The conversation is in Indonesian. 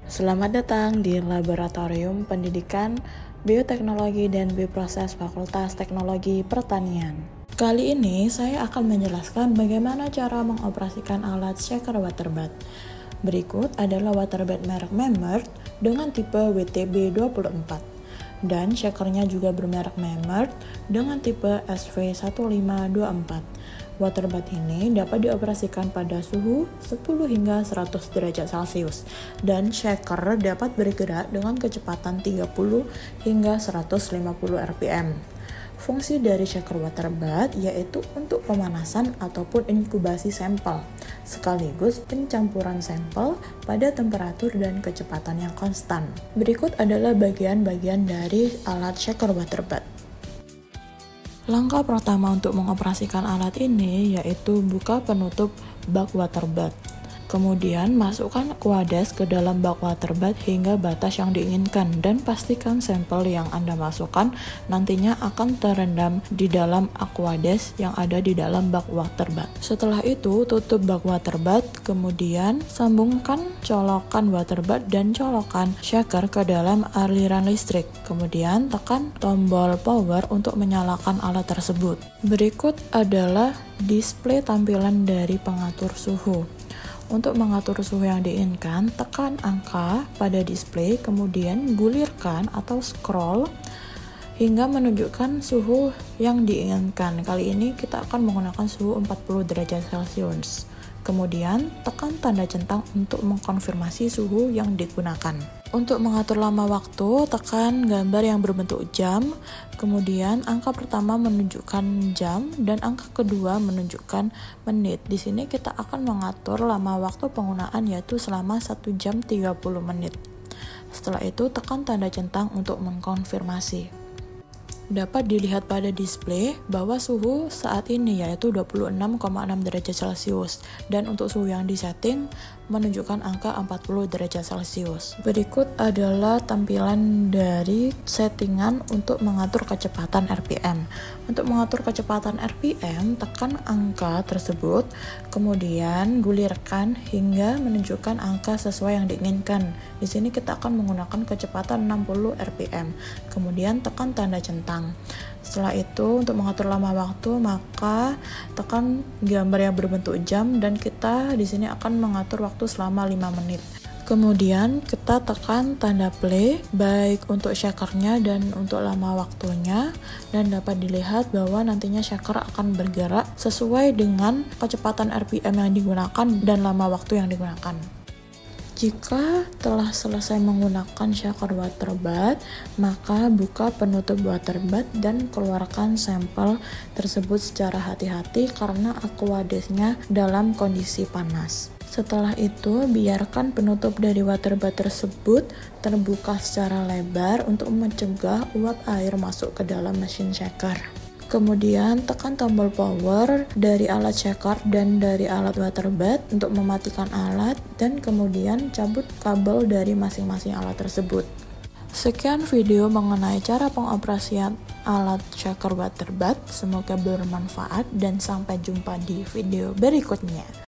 Selamat datang di Laboratorium Pendidikan Bioteknologi dan Bioproses Fakultas Teknologi Pertanian. Kali ini saya akan menjelaskan bagaimana cara mengoperasikan alat shaker waterbed. Berikut adalah waterbed merek Memert dengan tipe WTB24 dan shakernya juga bermerek Memert dengan tipe SV1524. Waterbed ini dapat dioperasikan pada suhu 10 hingga 100 derajat Celcius dan shaker dapat bergerak dengan kecepatan 30 hingga 150 rpm. Fungsi dari shaker waterbed yaitu untuk pemanasan ataupun inkubasi sampel, sekaligus pencampuran sampel pada temperatur dan kecepatan yang konstan. Berikut adalah bagian-bagian dari alat shaker waterbed. Langkah pertama untuk mengoperasikan alat ini yaitu buka penutup bak waterbed. Kemudian masukkan Aquades ke dalam bak waterbed hingga batas yang diinginkan dan pastikan sampel yang Anda masukkan nantinya akan terendam di dalam Aquades yang ada di dalam bak waterbed. Setelah itu tutup bak waterbed, kemudian sambungkan colokan waterbed dan colokan shaker ke dalam aliran listrik. Kemudian tekan tombol power untuk menyalakan alat tersebut. Berikut adalah display tampilan dari pengatur suhu. Untuk mengatur suhu yang diinginkan, tekan angka pada display, kemudian gulirkan atau scroll hingga menunjukkan suhu yang diinginkan. Kali ini kita akan menggunakan suhu 40 derajat Celcius. Kemudian tekan tanda centang untuk mengkonfirmasi suhu yang digunakan. Untuk mengatur lama waktu, tekan gambar yang berbentuk jam, kemudian angka pertama menunjukkan jam dan angka kedua menunjukkan menit. Di sini kita akan mengatur lama waktu penggunaan yaitu selama 1 jam 30 menit. Setelah itu tekan tanda centang untuk mengkonfirmasi. Dapat dilihat pada display bahwa suhu saat ini yaitu 26,6 derajat Celcius dan untuk suhu yang disetting menunjukkan angka 40 derajat Celcius. Berikut adalah tampilan dari settingan untuk mengatur kecepatan RPM. Untuk mengatur kecepatan RPM, tekan angka tersebut, kemudian gulirkan hingga menunjukkan angka sesuai yang diinginkan. Di sini kita akan menggunakan kecepatan 60 RPM. Kemudian tekan tanda centang. Setelah itu untuk mengatur lama waktu maka tekan gambar yang berbentuk jam dan kita di sini akan mengatur waktu selama 5 menit. Kemudian kita tekan tanda play baik untuk shakernya dan untuk lama waktunya dan dapat dilihat bahwa nantinya shaker akan bergerak sesuai dengan kecepatan RPM yang digunakan dan lama waktu yang digunakan. Jika telah selesai menggunakan shaker waterbed, maka buka penutup waterbed dan keluarkan sampel tersebut secara hati-hati karena Aquadesnya dalam kondisi panas. Setelah itu, biarkan penutup dari waterbed tersebut terbuka secara lebar untuk mencegah uap air masuk ke dalam mesin shaker. Kemudian tekan tombol power dari alat shaker dan dari alat waterbed untuk mematikan alat dan kemudian cabut kabel dari masing-masing alat tersebut. Sekian video mengenai cara pengoperasian alat shaker waterbed. Semoga bermanfaat dan sampai jumpa di video berikutnya.